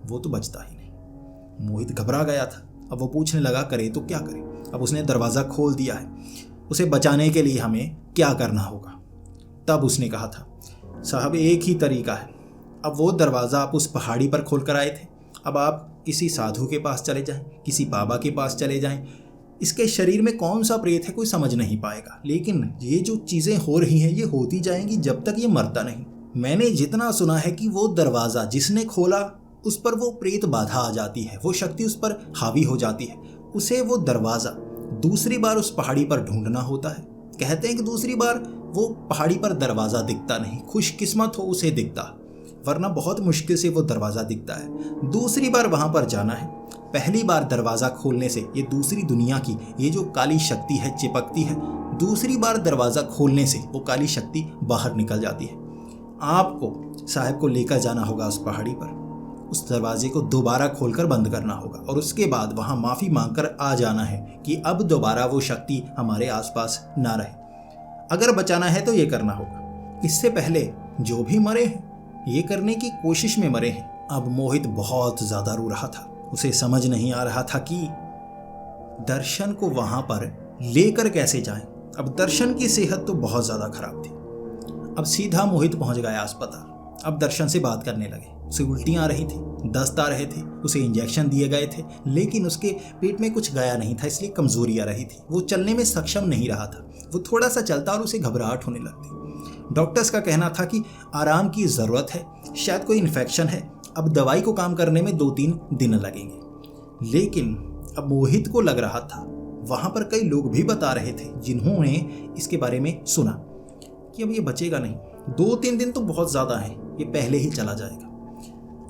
वो तो बचता ही नहीं। मोहित घबरा गया था। अब वो पूछने लगा करे तो क्या करे। अब उसने दरवाज़ा खोल दिया है, उसे बचाने के लिए हमें क्या करना होगा? तब उसने कहा था, साहब एक ही तरीका है। अब वो दरवाज़ा आप उस पहाड़ी पर खोल कर आए थे, अब आप किसी साधु के पास चले जाएं, किसी बाबा के पास चले जाएं। इसके शरीर में कौन सा प्रेत है कोई समझ नहीं पाएगा, लेकिन ये जो चीज़ें हो रही हैं ये होती जाएंगी जब तक ये मरता नहीं। मैंने जितना सुना है कि वो दरवाज़ा जिसने खोला उस पर वो प्रेत बाधा आ जाती है, वो शक्ति उस पर हावी हो जाती है, उसे वो दरवाज़ा दूसरी बार उस पहाड़ी पर ढूंढना होता है। कहते हैं कि दूसरी बार वो पहाड़ी पर दरवाज़ा दिखता नहीं, खुशकिस्मत हो उसे दिखता, वरना बहुत मुश्किल से वो दरवाज़ा दिखता है। दूसरी बार वहाँ पर जाना है। पहली बार दरवाज़ा खोलने से ये दूसरी दुनिया की ये जो काली शक्ति है चिपकती है, दूसरी बार दरवाज़ा खोलने से वो काली शक्ति बाहर निकल जाती है। आपको साहब को लेकर जाना होगा उस पहाड़ी पर, उस दरवाजे को दोबारा खोलकर बंद करना होगा और उसके बाद वहाँ माफ़ी मांगकर आ जाना है कि अब दोबारा वो शक्ति हमारे आसपास ना रहे। अगर बचाना है तो ये करना होगा। इससे पहले जो भी मरे हैं ये करने की कोशिश में मरे हैं। अब मोहित बहुत ज़्यादा रो रहा था, उसे समझ नहीं आ रहा था कि दर्शन को वहाँ पर लेकर कैसे जाएं। अब दर्शन की सेहत तो बहुत ज़्यादा खराब थी। अब सीधा मोहित पहुँच गया अस्पताल। अब दर्शन से बात करने लगे। उसे उल्टियाँ आ रही थी, दस्त आ रहे थे, उसे इंजेक्शन दिए गए थे, लेकिन उसके पेट में कुछ गया नहीं था, इसलिए कमजोरी आ रही थी। वो चलने में सक्षम नहीं रहा था। वो थोड़ा सा चलता और उसे घबराहट होने लगती। डॉक्टर्स का कहना था कि आराम की ज़रूरत है, शायद कोई इन्फेक्शन है, अब दवाई को काम करने में 2-3 दिन लगेंगे। लेकिन अब मोहित को लग रहा था, वहाँ पर कई लोग भी बता रहे थे जिन्होंने इसके बारे में सुना कि अब ये बचेगा नहीं, 2-3 दिन तो बहुत ज़्यादा है, ये पहले ही चला जाएगा।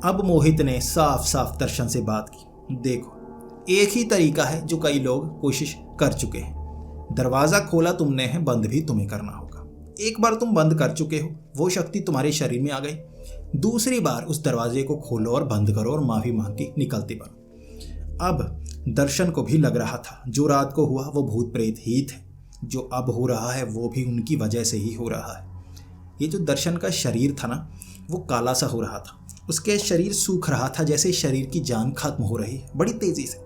अब मोहित ने साफ साफ दर्शन से बात की, देखो एक ही तरीका है जो कई लोग कोशिश कर चुके हैं। दरवाज़ा खोला तुमने है, बंद भी तुम्हें करना होगा। एक बार तुम बंद कर चुके हो, वो शक्ति तुम्हारे शरीर में आ गई, दूसरी बार उस दरवाजे को खोलो और बंद करो और माफ़ी मांग के निकलते बनो। अब दर्शन को भी लग रहा था जो रात को हुआ वो भूत प्रेत ही थे, जो अब हो रहा है वो भी उनकी वजह से ही हो रहा है। ये जो दर्शन का शरीर था ना वो काला सा हो रहा था, उसके शरीर सूख रहा था जैसे शरीर की जान खत्म हो रही है बड़ी तेज़ी से।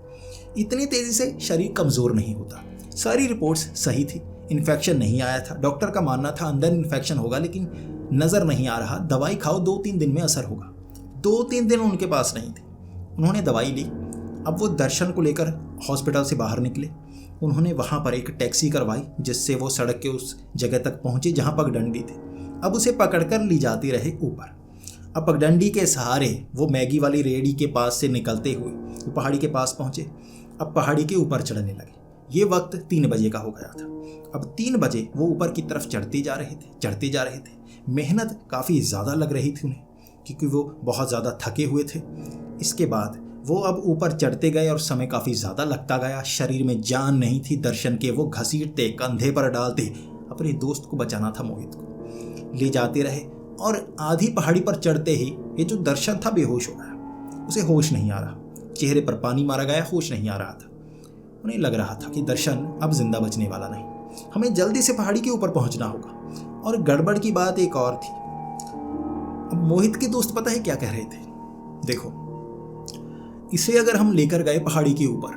इतनी तेज़ी से शरीर कमज़ोर नहीं होता। सारी रिपोर्ट्स सही थी, इन्फेक्शन नहीं आया था। डॉक्टर का मानना था अंदर इन्फेक्शन होगा लेकिन नज़र नहीं आ रहा, दवाई खाओ 2-3 दिन में असर होगा। 2-3 दिन उनके पास नहीं थे, उन्होंने दवाई ली। अब वो दर्शन को लेकर हॉस्पिटल से बाहर निकले। उन्होंने वहाँ पर एक टैक्सी करवाई जिससे वो सड़क के उस जगह तक पहुँचे जहाँ पगडंडी थे। अब उसे पकड़कर ली जाती रहे ऊपर। अब पगडंडी के सहारे वो मैगी वाली रेहड़ी के पास से निकलते हुए वो पहाड़ी के पास पहुँचे। अब पहाड़ी के ऊपर चढ़ने लगे। ये वक्त 3 बजे का हो गया था। अब 3 बजे वो ऊपर की तरफ चढ़ते जा रहे थे। मेहनत काफ़ी ज़्यादा लग रही थी उन्हें क्योंकि वो बहुत ज़्यादा थके हुए थे। इसके बाद वो अब ऊपर चढ़ते गए और समय काफ़ी ज़्यादा लगता गया। शरीर में जान नहीं थी दर्शन के। वो घसीटते, कंधे पर डालते, अपने दोस्त को बचाना था मोहित को। ले जाते रहे और आधी पहाड़ी पर चढ़ते ही ये जो दर्शन था बेहोश हो गया। उसे होश नहीं आ रहा, चेहरे पर पानी मारा गया, होश नहीं आ रहा था। उन्हें लग रहा था कि दर्शन अब जिंदा बचने वाला नहीं, हमें जल्दी से पहाड़ी के ऊपर पहुंचना होगा। और गड़बड़ की बात एक और थी। अब मोहित के दोस्त पता है क्या कह रहे थे, देखो इसे अगर हम लेकर गए पहाड़ी के ऊपर,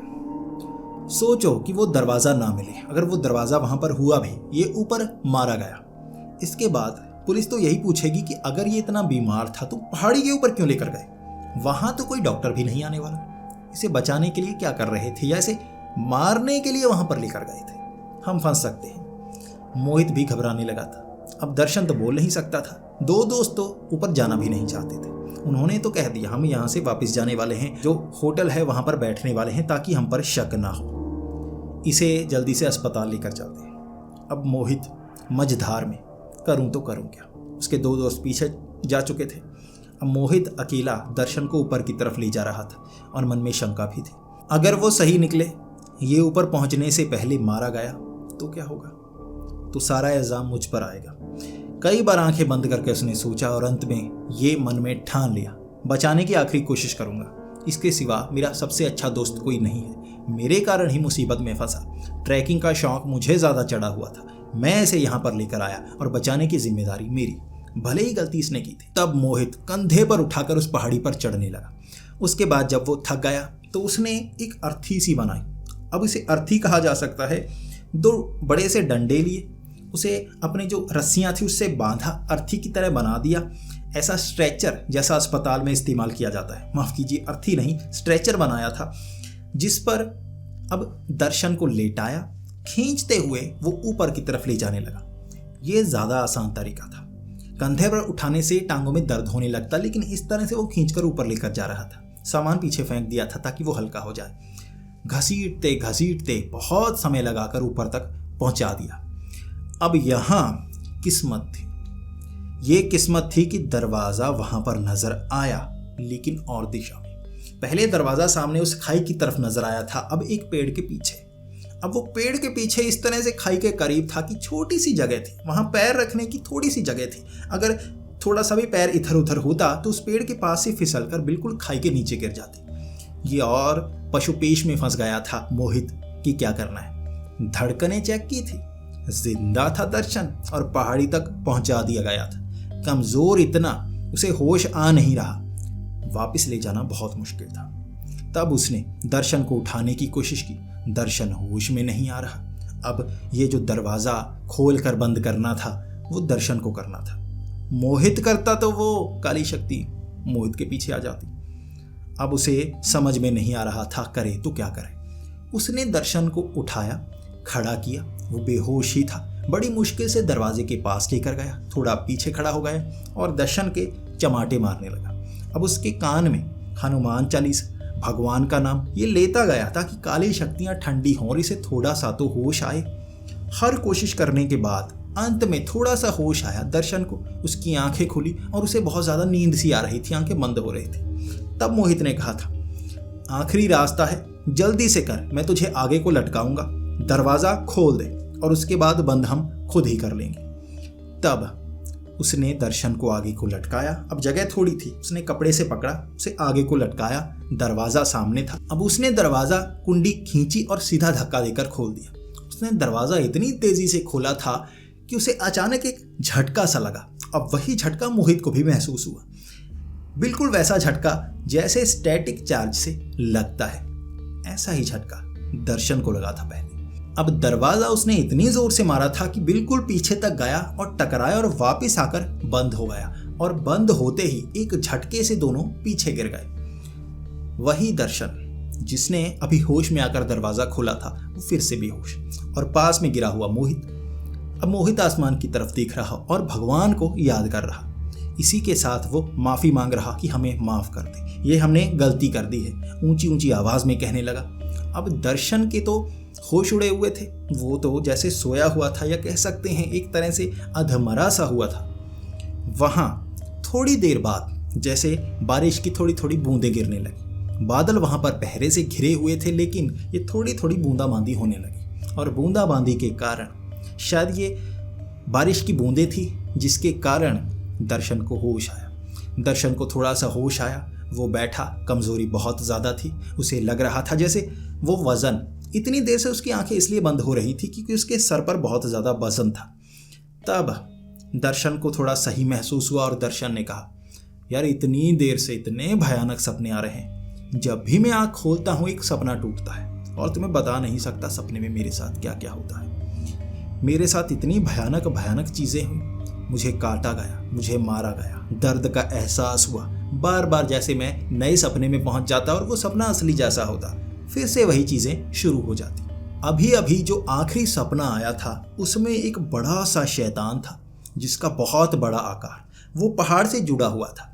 सोचो कि वो दरवाज़ा ना मिले, अगर वो दरवाज़ा वहाँ पर हुआ भी, ये ऊपर मारा गया, इसके बाद पुलिस तो यही पूछेगी कि अगर ये इतना बीमार था तो पहाड़ी के ऊपर क्यों लेकर गए? वहां तो कोई डॉक्टर भी नहीं आने वाला। इसे बचाने के लिए क्या कर रहे थे, या इसे मारने के लिए वहां पर लेकर गए थे? हम फंस सकते हैं। मोहित भी घबराने लगा था। अब दर्शन तो बोल नहीं सकता था। दो दोस्त तो ऊपर जाना भी नहीं चाहते थे। उन्होंने तो कह दिया हम यहाँ से वापस जाने वाले हैं, जो होटल है वहां पर बैठने वाले हैं, ताकि हम पर शक ना हो। इसे जल्दी से अस्पताल लेकर चलते हैं। अब मोहित मझधार में, करूं तो करूं क्या? उसके दो दोस्त पीछे जा चुके थे। अब मोहित अकेला दर्शन को ऊपर की तरफ ले जा रहा था और मन में शंका भी थी। अगर वो सही निकले, ये ऊपर पहुंचने से पहले मारा गया तो क्या होगा? तो सारा इल्जाम मुझ पर आएगा। कई बार आंखें बंद करके उसने सोचा और अंत में ये मन में ठान लिया, बचाने की आखिरी कोशिश करूंगा। इसके सिवा मेरा सबसे अच्छा दोस्त कोई नहीं है। मेरे कारण ही मुसीबत में फंसा। ट्रैकिंग का शौक मुझे ज़्यादा चढ़ा हुआ था। मैं इसे यहाँ पर लेकर आया और बचाने की जिम्मेदारी मेरी, भले ही गलती इसने की थी। तब मोहित कंधे पर उठाकर उस पहाड़ी पर चढ़ने लगा। उसके बाद जब वो थक गया तो उसने एक अर्थी सी बनाई। अब इसे अर्थी कहा जा सकता है। दो बड़े से डंडे लिए, उसे अपने जो रस्सियां थी उससे बांधा, अर्थी की तरह बना दिया। ऐसा स्ट्रेचर जैसा अस्पताल में इस्तेमाल किया जाता है, माफ़ कीजिए अर्थी नहीं, स्ट्रेचर बनाया था, जिस पर अब दर्शन को लेटाया। खींचते हुए वो ऊपर की तरफ ले जाने लगा। ये ज़्यादा आसान तरीका था। कंधे पर उठाने से टांगों में दर्द होने लगता, लेकिन इस तरह से वो खींचकर ऊपर लेकर जा रहा था। सामान पीछे फेंक दिया था ताकि वो हल्का हो जाए। घसीटते घसीटते बहुत समय लगाकर ऊपर तक पहुंचा दिया। अब यहाँ किस्मत थी। ये किस्मत थी कि दरवाज़ा वहाँ पर नज़र आया, लेकिन और दिशा में। पहले दरवाज़ा सामने उस खाई की तरफ नज़र आया था, अब एक पेड़ के पीछे। अब वो पेड़ के पीछे इस तरह से खाई के करीब था कि छोटी सी जगह थी, वहाँ पैर रखने की थोड़ी सी जगह थी। अगर थोड़ा सा भी पैर इधर उधर होता तो उस पेड़ के पास से फिसल कर बिल्कुल खाई के नीचे गिर जाती। ये और पशुपेश में फंस गया था मोहित कि क्या करना है। धड़कनें चेक की थी, जिंदा था दर्शन और पहाड़ी तक पहुंचा दिया गया था। कमजोर इतना, उसे होश आ नहीं रहा। वापस ले जाना बहुत मुश्किल था। तब उसने दर्शन को उठाने की कोशिश की। दर्शन होश में नहीं आ रहा। अब ये जो दरवाज़ा खोल कर बंद करना था वो दर्शन को करना था। मोहित करता तो वो काली शक्ति मोहित के पीछे आ जाती। अब उसे समझ में नहीं आ रहा था करे तो क्या करे। उसने दर्शन को उठाया, खड़ा किया। वो बेहोश ही था। बड़ी मुश्किल से दरवाजे के पास लेकर गया, थोड़ा पीछे खड़ा हो गया और दर्शन के चमाटे मारने लगा। अब उसके कान में हनुमान चालीसा, भगवान का नाम ये लेता गया ताकि काली शक्तियां ठंडी हों और इसे थोड़ा सा तो होश आए। हर कोशिश करने के बाद अंत में थोड़ा सा होश आया दर्शन को। उसकी आंखें खुली और उसे बहुत ज़्यादा नींद सी आ रही थी, आंखें बंद हो रही थी। तब मोहित ने कहा था, आखिरी रास्ता है, जल्दी से कर, मैं तुझे आगे को लटकाऊंगा। दरवाज़ा खोल दे और उसके बाद बंद हम खुद ही कर लेंगे। तब उसने दर्शन को आगे को लटकाया। अब जगह थोड़ी थी, उसने कपड़े से पकड़ा, उसे आगे को लटकाया। दरवाज़ा सामने था। अब उसने दरवाज़ा कुंडी खींची और सीधा धक्का देकर खोल दिया। उसने दरवाज़ा इतनी तेज़ी से खोला था कि उसे अचानक एक झटका सा लगा। अब वही झटका मोहित को भी महसूस हुआ। बिल्कुल वैसा झटका जैसे स्टैटिक चार्ज से लगता है, ऐसा ही झटका दर्शन को लगा था पहले। अब दरवाज़ा उसने इतनी ज़ोर से मारा था कि बिल्कुल पीछे तक गया और टकराया और वापस आकर बंद हो गया। और बंद होते ही एक झटके से दोनों पीछे गिर गए। वही दर्शन जिसने अभी होश में आकर दरवाज़ा खोला था वो फिर से बेहोश और पास में गिरा हुआ मोहित। अब मोहित आसमान की तरफ देख रहा और भगवान को याद कर रहा। इसी के साथ वो माफ़ी मांग रहा कि हमें माफ़ कर दे, ये हमने गलती कर दी है, ऊंची ऊंची आवाज़ में कहने लगा। अब दर्शन के तो होश उड़े हुए थे, वो तो जैसे सोया हुआ था, या कह सकते हैं एक तरह से अधमरा सा हुआ था। वहाँ थोड़ी देर बाद जैसे बारिश की थोड़ी थोड़ी बूंदें गिरने लगी। बादल वहाँ पर पहरे से घिरे हुए थे, लेकिन ये थोड़ी थोड़ी बूंदाबांदी होने लगी। और बूंदाबांदी के कारण, शायद ये बारिश की बूंदें थी जिसके कारण दर्शन को होश आया। दर्शन को थोड़ा सा होश आया, वो बैठा। कमज़ोरी बहुत ज़्यादा थी। उसे लग रहा था जैसे वो वज़न, इतनी देर से उसकी आंखें इसलिए बंद हो रही थी क्योंकि उसके सर पर बहुत ज़्यादा वज़न था। तब दर्शन को थोड़ा सही महसूस हुआ और दर्शन ने कहा, यार इतनी देर से इतने भयानक सपने आ रहे हैं। जब भी मैं आँख खोलता हूँ एक सपना टूटता है, और तुम्हें बता नहीं सकता सपने में मेरे साथ क्या क्या होता है। मेरे साथ इतनी भयानक भयानक चीज़ें हुई, मुझे काटा गया, मुझे मारा गया। दर्द का एहसास हुआ, बार बार जैसे मैं नए सपने में पहुंच जाता और वो सपना असली जैसा होता। फिर से वही चीजें शुरू हो जाती। अभी अभी जो आखिरी सपना आया था उसमें एक बड़ा सा शैतान था जिसका बहुत बड़ा आकार, वो पहाड़ से जुड़ा हुआ था।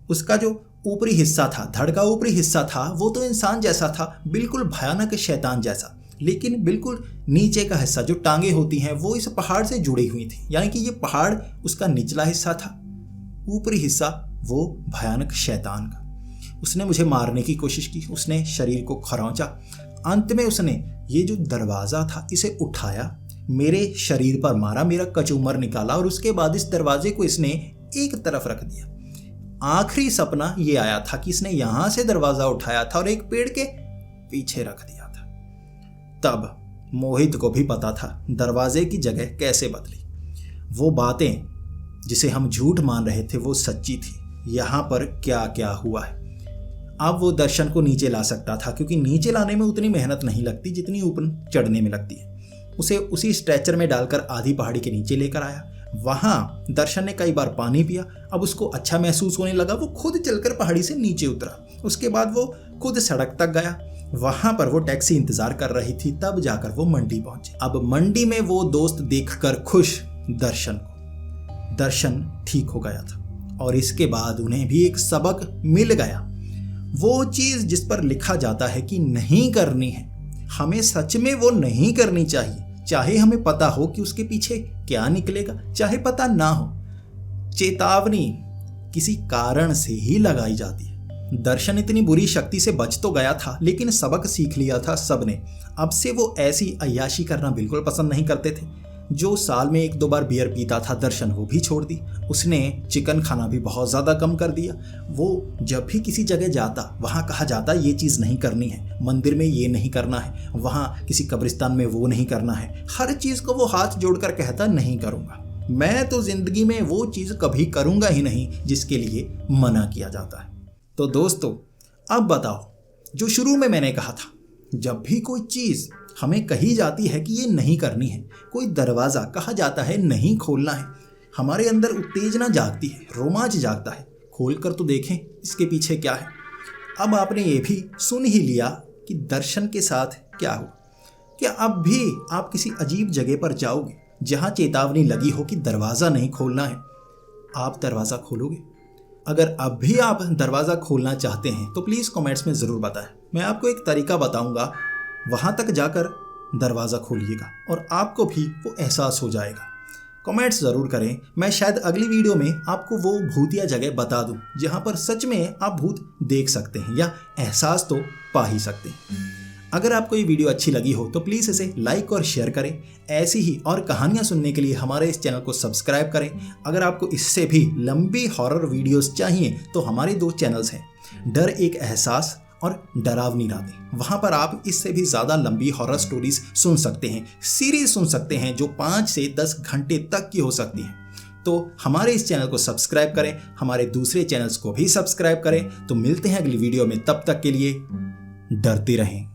उसका जो ऊपरी हिस्सा था, धड़ का ऊपरी हिस्सा था, वो तो इंसान जैसा था, बिल्कुल भयानक शैतान जैसा। लेकिन बिल्कुल नीचे का हिस्सा, जो टांगे होती हैं, वो इस पहाड़ से जुड़ी हुई थी। यानी कि ये पहाड़ उसका निचला हिस्सा था, ऊपरी हिस्सा वो भयानक शैतान का। उसने मुझे मारने की कोशिश की, उसने शरीर को खरोंचा। अंत में उसने ये जो दरवाज़ा था इसे उठाया, मेरे शरीर पर मारा, मेरा कचूमर निकाला और उसके बाद इस दरवाजे को इसने एक तरफ रख दिया। आखिरी सपना ये आया था कि इसने यहाँ से दरवाज़ा उठाया था और एक पेड़ के पीछे रख दिया था। तब मोहित को भी पता था दरवाजे की जगह कैसे बदली। वो बातें जिसे हम झूठ मान रहे थे वो सच्ची थी। यहाँ पर क्या क्या हुआ है। अब वो दर्शन को नीचे ला सकता था, क्योंकि नीचे लाने में उतनी मेहनत नहीं लगती जितनी ऊपर चढ़ने में लगती है। उसे उसी स्ट्रेचर में डालकर आधी पहाड़ी के नीचे लेकर आया। वहाँ दर्शन ने कई बार पानी पिया। अब उसको अच्छा महसूस होने लगा। वो खुद चलकर पहाड़ी से नीचे उतरा। उसके बाद वो खुद सड़क तक गया। वहाँ पर वो टैक्सी इंतजार कर रही थी। तब जाकर वो मंडी पहुंचे। अब मंडी में वो दोस्त देखकर खुश दर्शन ठीक हो गया था और इसके बाद उन्हें भी एक सबक मिल गया। वो चीज़ जिस पर लिखा जाता है कि नहीं करनी है, हमें सच में वो नहीं करनी चाहिए। चाहे हमें पता हो कि उसके पीछे क्या निकलेगा, चाहे पता ना हो। चेतावनी किसी कारण से ही लगाई जाती है। दर्शन इतनी बुरी शक्ति से बच तो गया था, लेकिन सबक सीख लिया था सबने। अब से वो ऐसी अय्याशी करना बिल्कुल पसंद नहीं करते थे। जो साल में 1-2 बार बियर पीता था दर्शन, वो भी छोड़ दी। उसने चिकन खाना भी बहुत ज़्यादा कम कर दिया। वो जब भी किसी जगह जाता, वहाँ कहा जाता ये चीज़ नहीं करनी है, मंदिर में ये नहीं करना है, वहाँ किसी कब्रिस्तान में वो नहीं करना है। हर चीज़ को वो हाथ जोड़कर कहता नहीं करूँगा। मैं तो ज़िंदगी में वो चीज़ कभी करूँगा ही नहीं जिसके लिए मना किया जाता है। तो दोस्तों, अब बताओ, जो शुरू में मैंने कहा था, जब भी कोई चीज़ हमें कही जाती है कि ये नहीं करनी है, कोई दरवाज़ा कहा जाता है नहीं खोलना है, हमारे अंदर उत्तेजना जागती है, रोमांच जागता है। खोल कर तो देखें इसके पीछे क्या है। अब आपने ये भी सुन ही लिया कि दर्शन के साथ क्या हो। क्या अब भी आप किसी अजीब जगह पर जाओगे जहाँ चेतावनी लगी हो कि दरवाज़ा नहीं खोलना है? आप दरवाज़ा खोलोगे? अगर अब भी आप दरवाज़ा खोलना चाहते हैं तो प्लीज़ कमेंट्स में ज़रूर बताएं। मैं आपको एक तरीका बताऊंगा, वहाँ तक जाकर दरवाज़ा खोलिएगा और आपको भी वो एहसास हो जाएगा। कमेंट्स ज़रूर करें। मैं शायद अगली वीडियो में आपको वो भूतिया जगह बता दूं जहाँ पर सच में आप भूत देख सकते हैं या एहसास तो पा ही सकते हैं। अगर आपको ये वीडियो अच्छी लगी हो तो प्लीज़ इसे लाइक और शेयर करें। ऐसी ही और कहानियाँ सुनने के लिए हमारे इस चैनल को सब्सक्राइब करें। अगर आपको इससे भी लंबी हॉरर वीडियोस चाहिए तो हमारे 2 चैनल्स हैं, डर एक एहसास और डरावनी रातें। वहाँ पर आप इससे भी ज़्यादा लंबी हॉरर स्टोरीज सुन सकते हैं, सीरीज सुन सकते हैं जो 5 से 10 घंटे तक की हो सकती हैं। तो हमारे इस चैनल को सब्सक्राइब करें, हमारे दूसरे चैनल्स को भी सब्सक्राइब करें। तो मिलते हैं अगली वीडियो में, तब तक के लिए डरते रहें।